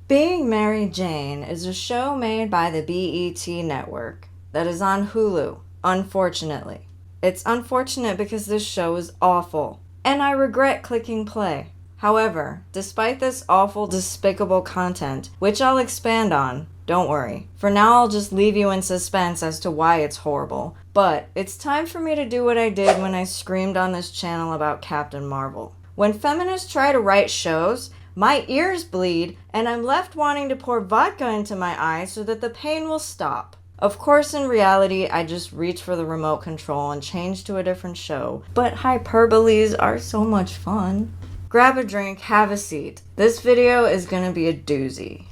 Being Mary Jane is a show made by the BET network that is on Hulu, unfortunately. It's unfortunate because this show is awful, and I regret clicking play. However, despite this awful, despicable content, which I'll expand on, don't worry. For now, I'll just leave you in suspense as to why it's horrible. But it's time for me to do what I did when I screamed on this channel about Captain Marvel. When feminists try to write shows, my ears bleed, and I'm left wanting to pour vodka into my eyes so that the pain will stop. Of course, in reality, I just reach for the remote control and change to a different show, but hyperboles are so much fun. Grab a drink, have a seat. This video is gonna be a doozy.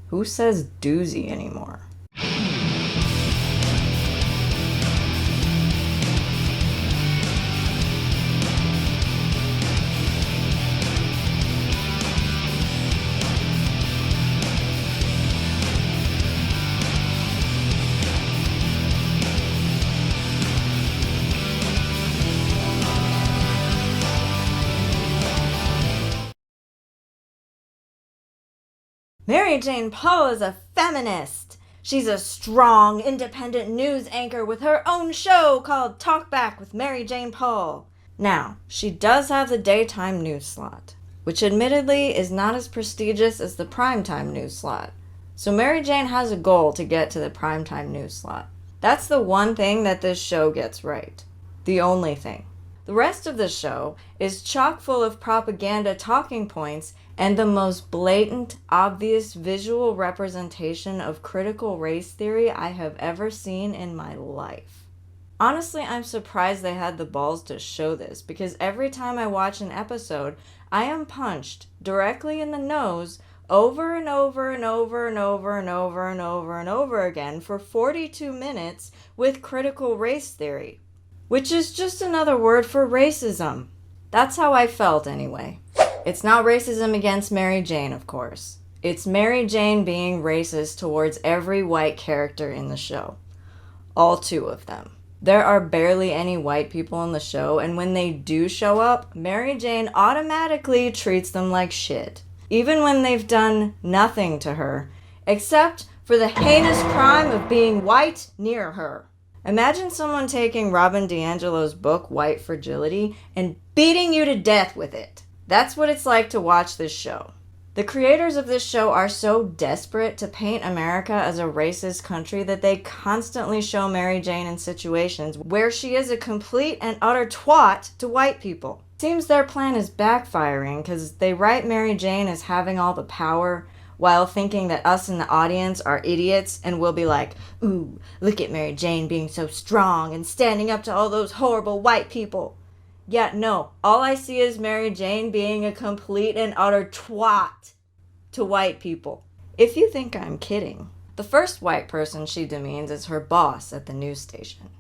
Who says doozy anymore? Mary Jane Paul is a feminist. She's a strong, independent news anchor with her own show called Talk Back with Mary Jane Paul. Now, she does have the daytime news slot, which admittedly is not as prestigious as the primetime news slot. So Mary Jane has a goal to get to the primetime news slot. That's the one thing that this show gets right. The only thing. The rest of the show is chock full of propaganda talking points and the most blatant, obvious visual representation of critical race theory I have ever seen in my life. Honestly, I'm surprised they had the balls to show this, because every time I watch an episode, I am punched directly in the nose over and over and over and over and over and over and over again for 42 minutes with critical race theory, which is just another word for racism. That's how I felt anyway. It's not racism against Mary Jane, of course. It's Mary Jane being racist towards every white character in the show. All 2 of them. There are barely any white people in the show, and when they do show up, Mary Jane automatically treats them like shit. Even when they've done nothing to her, except for the heinous crime of being white near her. Imagine someone taking Robin DiAngelo's book, White Fragility, and beating you to death with it. That's what it's like to watch this show. The creators of this show are so desperate to paint America as a racist country that they constantly show Mary Jane in situations where she is a complete and utter twat to white people. Seems their plan is backfiring because they write Mary Jane as having all the power while thinking that us in the audience are idiots and we'll be like, ooh, look at Mary Jane being so strong and standing up to all those horrible white people. Yet no, all I see is Mary Jane being a complete and utter twat to white people. If you think I'm kidding. The first white person she demeans is her boss at the news station.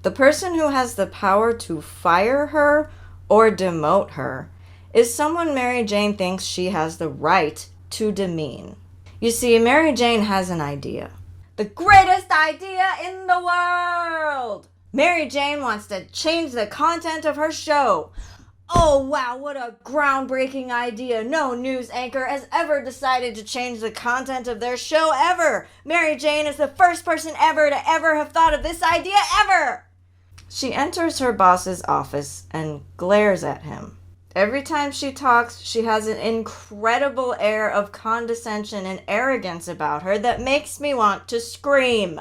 The person who has the power to fire her or demote her is someone Mary Jane thinks she has the right to demean. You see, Mary Jane has an idea. The greatest idea in the world! Mary Jane wants to change the content of her show. Oh wow, what a groundbreaking idea. No news anchor has ever decided to change the content of their show ever. Mary Jane is the first person ever to ever have thought of this idea ever. She enters her boss's office and glares at him. Every time she talks, she has an incredible air of condescension and arrogance about her that makes me want to scream.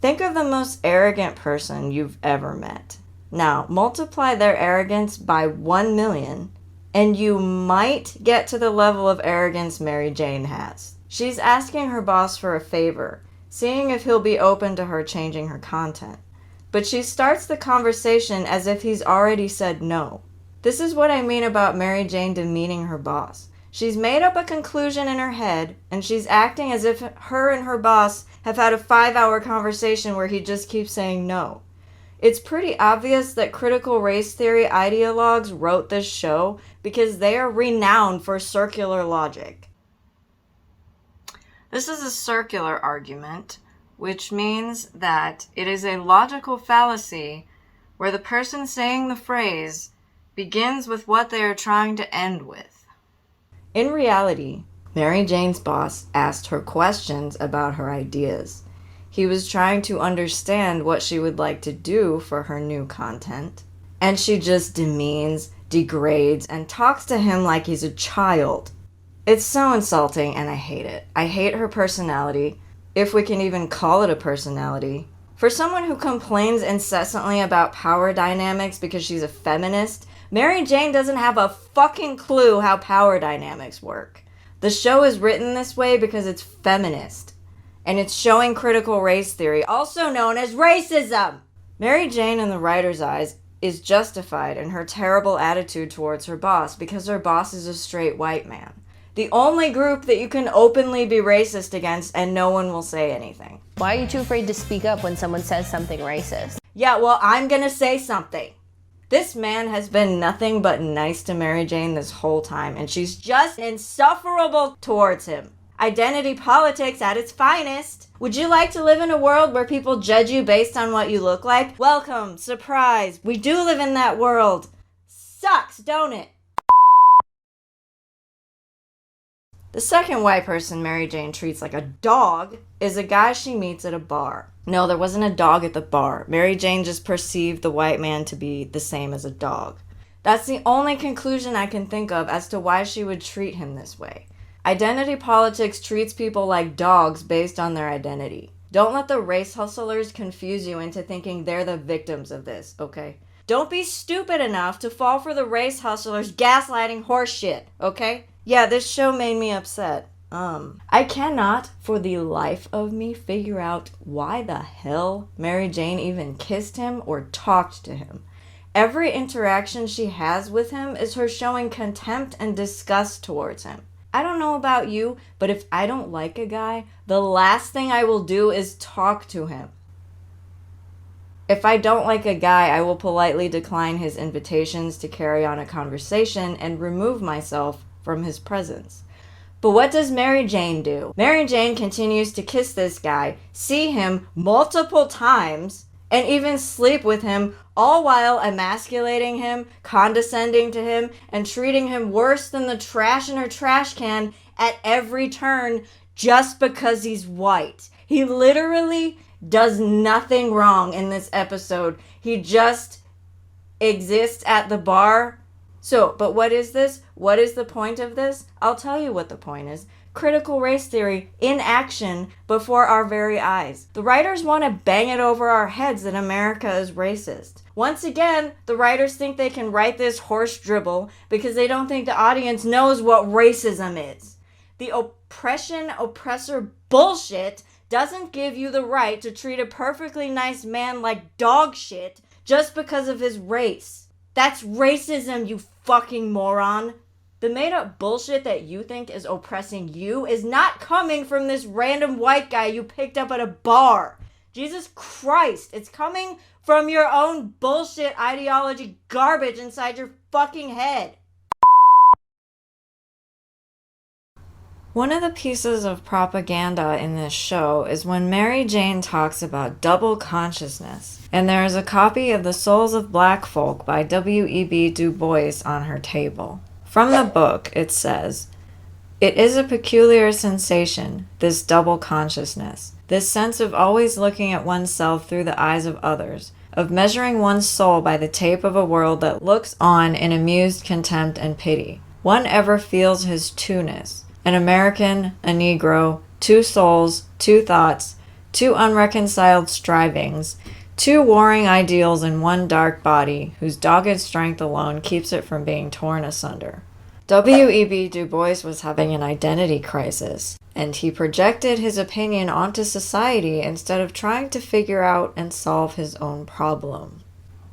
Think of the most arrogant person you've ever met. Now, multiply their arrogance by 1 million, and you might get to the level of arrogance Mary Jane has. She's asking her boss for a favor, seeing if he'll be open to her changing her content. But she starts the conversation as if he's already said no. This is what I mean about Mary Jane demeaning her boss. She's made up a conclusion in her head, and she's acting as if her and her boss have had a 5-hour conversation where he just keeps saying no. It's pretty obvious that critical race theory ideologues wrote this show because they are renowned for circular logic. This is a circular argument, which means that it is a logical fallacy where the person saying the phrase begins with what they are trying to end with. In reality, Mary Jane's boss asked her questions about her ideas. He was trying to understand what she would like to do for her new content. And she just demeans, degrades, and talks to him like he's a child. It's so insulting and I hate it. I hate her personality, if we can even call it a personality. For someone who complains incessantly about power dynamics because she's a feminist, Mary Jane doesn't have a fucking clue how power dynamics work. The show is written this way because it's feminist, and it's showing critical race theory, also known as racism. Mary Jane, in the writer's eyes, is justified in her terrible attitude towards her boss because her boss is a straight white man. The only group that you can openly be racist against and no one will say anything. Why are you too afraid to speak up when someone says something racist? Yeah, well, I'm gonna say something. This man has been nothing but nice to Mary Jane this whole time, and she's just insufferable towards him. Identity politics at its finest. Would you like to live in a world where people judge you based on what you look like? Welcome, surprise, we do live in that world. Sucks, don't it? The second white person Mary Jane treats like a dog is a guy she meets at a bar. No, there wasn't a dog at the bar. Mary Jane just perceived the white man to be the same as a dog. That's the only conclusion I can think of as to why she would treat him this way. Identity politics treats people like dogs based on their identity. Don't let the race hustlers confuse you into thinking they're the victims of this, okay? Don't be stupid enough to fall for the race hustlers' gaslighting horseshit, okay? Yeah, this show made me upset. I cannot, for the life of me, figure out why the hell Mary Jane even kissed him or talked to him. Every interaction she has with him is her showing contempt and disgust towards him. I don't know about you, but if I don't like a guy, the last thing I will do is talk to him. If I don't like a guy, I will politely decline his invitations to carry on a conversation and remove myself from his presence. But what does Mary Jane do? Mary Jane continues to kiss this guy, see him multiple times, and even sleep with him, all while emasculating him, condescending to him, and treating him worse than the trash in her trash can at every turn just because he's white. He literally does nothing wrong in this episode. He just exists at the bar. So, but what is this? What is the point of this? I'll tell you what the point is. Critical race theory in action before our very eyes. The writers want to bang it over our heads that America is racist. Once again, the writers think they can write this horse dribble because they don't think the audience knows what racism is. The oppression-oppressor bullshit doesn't give you the right to treat a perfectly nice man like dog shit just because of his race. That's racism, you fucking moron. The made-up bullshit that you think is oppressing you is not coming from this random white guy you picked up at a bar. Jesus Christ, it's coming from your own bullshit ideology garbage inside your fucking head. One of the pieces of propaganda in this show is when Mary Jane talks about double consciousness, and there is a copy of The Souls of Black Folk by W.E.B. Du Bois on her table. From the book, it says, "It is a peculiar sensation, this double consciousness, this sense of always looking at oneself through the eyes of others, of measuring one's soul by the tape of a world that looks on in amused contempt and pity. One ever feels his two-ness. An American, a Negro, two souls, two thoughts, two unreconciled strivings, two warring ideals in one dark body, whose dogged strength alone keeps it from being torn asunder." W.E.B. Du Bois was having an identity crisis, and he projected his opinion onto society instead of trying to figure out and solve his own problem.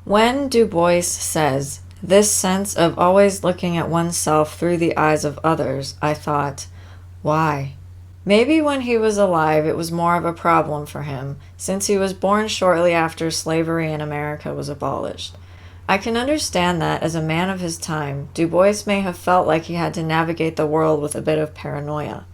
When Du Bois says, "This sense of always looking at oneself through the eyes of others," I thought, why? Maybe when he was alive it was more of a problem for him, since he was born shortly after slavery in America was abolished. I can understand that, as a man of his time, Du Bois may have felt like he had to navigate the world with a bit of paranoia.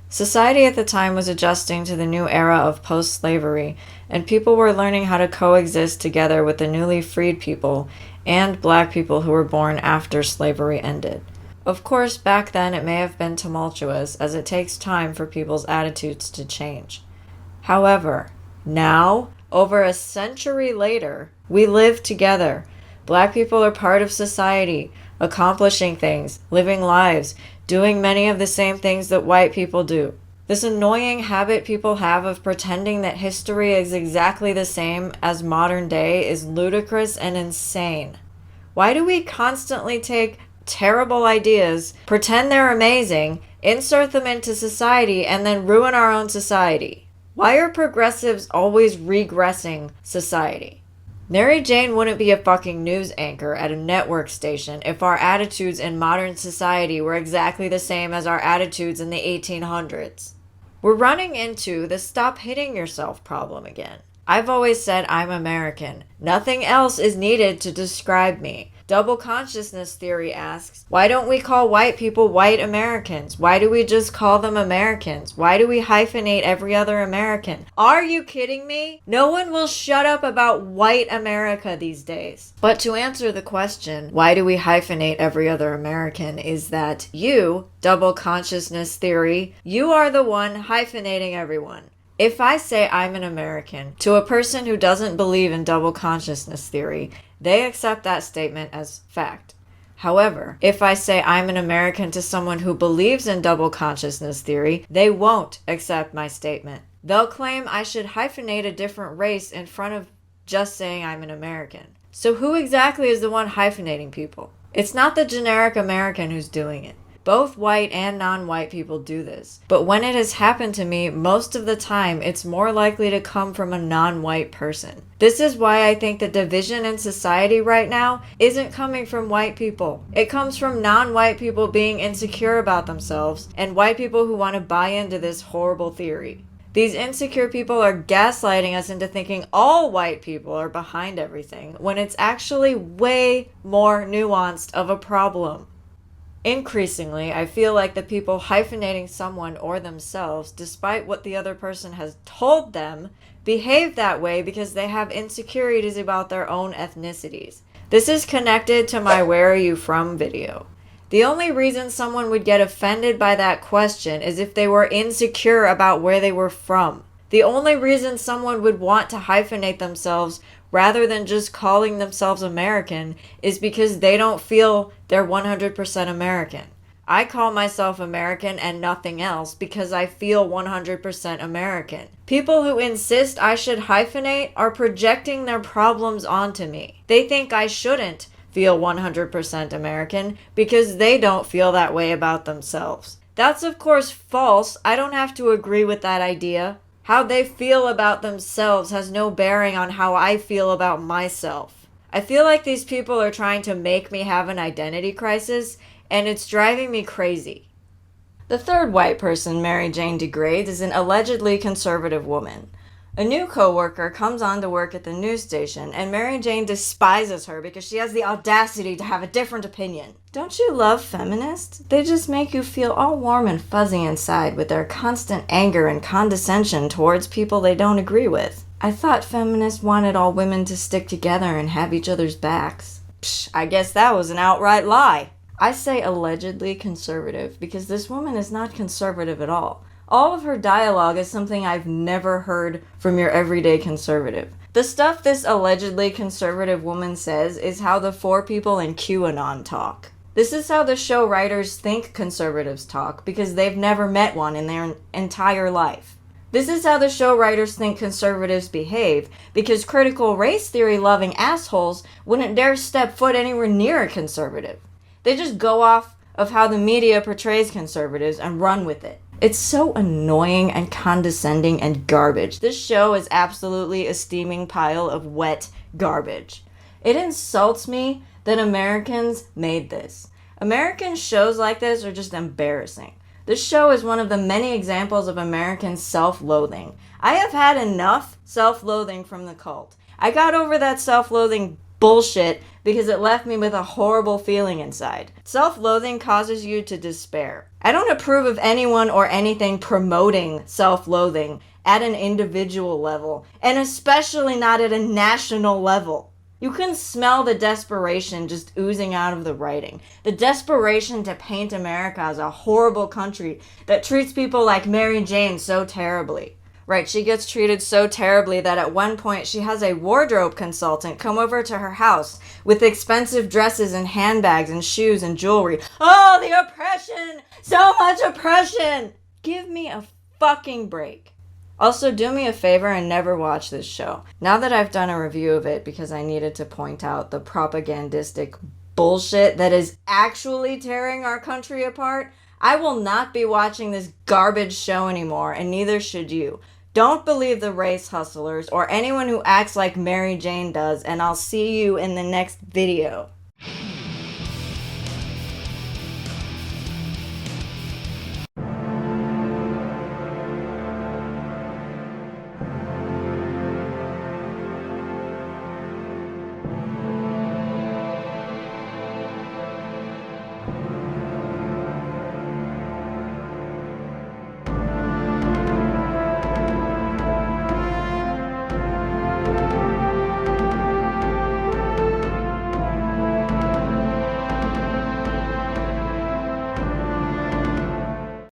Society at the time was adjusting to the new era of post-slavery, and people were learning how to coexist together with the newly freed people and black people who were born after slavery ended. Of course, back then it may have been tumultuous, as it takes time for people's attitudes to change. However, now, over a century later, we live together. Black people are part of society, accomplishing things, living lives, doing many of the same things that white people do. This annoying habit people have of pretending that history is exactly the same as modern day is ludicrous and insane. Why do we constantly take terrible ideas, pretend they're amazing, insert them into society, and then ruin our own society? Why are progressives always regressing society? Mary Jane wouldn't be a fucking news anchor at a network station if our attitudes in modern society were exactly the same as our attitudes in the 1800s. We're running into the stop hitting yourself problem again. I've always said I'm American. Nothing else is needed to describe me. Double consciousness theory asks, why don't we call white people white Americans? Why do we just call them Americans? Why do we hyphenate every other American? Are you kidding me? No one will shut up about white America these days. But to answer the question, why do we hyphenate every other American, is that you, double consciousness theory, you are the one hyphenating everyone. If I say I'm an American to a person who doesn't believe in double consciousness theory, they accept that statement as fact. However, if I say I'm an American to someone who believes in double consciousness theory, they won't accept my statement. They'll claim I should hyphenate a different race in front of just saying I'm an American. So who exactly is the one hyphenating people? It's not the generic American who's doing it. Both white and non-white people do this. But when it has happened to me, most of the time, it's more likely to come from a non-white person. This is why I think the division in society right now isn't coming from white people. It comes from non-white people being insecure about themselves and white people who want to buy into this horrible theory. These insecure people are gaslighting us into thinking all white people are behind everything, when it's actually way more nuanced of a problem. Increasingly, I feel like the people hyphenating someone or themselves, despite what the other person has told them, behave that way because they have insecurities about their own ethnicities. This is connected to my "Where are you from?" video. The only reason someone would get offended by that question is if they were insecure about where they were from. The only reason someone would want to hyphenate themselves rather than just calling themselves American is because they don't feel they're 100% American. I call myself American and nothing else because I feel 100% American. People who insist I should hyphenate are projecting their problems onto me. They think I shouldn't feel 100% American because they don't feel that way about themselves. That's of course false. I don't have to agree with that idea. How they feel about themselves has no bearing on how I feel about myself. I feel like these people are trying to make me have an identity crisis, and it's driving me crazy. The third white person Mary Jane degrades is an allegedly conservative woman. A new coworker comes on to work at the news station, and Mary Jane despises her because she has the audacity to have a different opinion. Don't you love feminists? They just make you feel all warm and fuzzy inside with their constant anger and condescension towards people they don't agree with. I thought feminists wanted all women to stick together and have each other's backs. Psh, I guess that was an outright lie. I say allegedly conservative because this woman is not conservative at all. All of her dialogue is something I've never heard from your everyday conservative. The stuff this allegedly conservative woman says is how the four people in QAnon talk. This is how the show writers think conservatives talk because they've never met one in their entire life. This is how the show writers think conservatives behave because critical race theory loving assholes wouldn't dare step foot anywhere near a conservative. They just go off of how the media portrays conservatives and run with it. It's so annoying and condescending and garbage. This show is absolutely a steaming pile of wet garbage. It insults me that Americans made this. American shows like this are just embarrassing. This show is one of the many examples of American self-loathing. I have had enough self-loathing from the cult. I got over that self-loathing bullshit because it left me with a horrible feeling inside. Self-loathing causes you to despair. I don't approve of anyone or anything promoting self-loathing at an individual level, and especially not at a national level. You can smell the desperation just oozing out of the writing. The desperation to paint America as a horrible country that treats people like Mary Jane so terribly. Right, she gets treated so terribly that at one point she has a wardrobe consultant come over to her house with expensive dresses and handbags and shoes and jewelry. Oh, the oppression! So much oppression! Give me a fucking break. Also, do me a favor and never watch this show. Now that I've done a review of it because I needed to point out the propagandistic bullshit that is actually tearing our country apart, I will not be watching this garbage show anymore, and neither should you. Don't believe the race hustlers or anyone who acts like Mary Jane does, and I'll see you in the next video.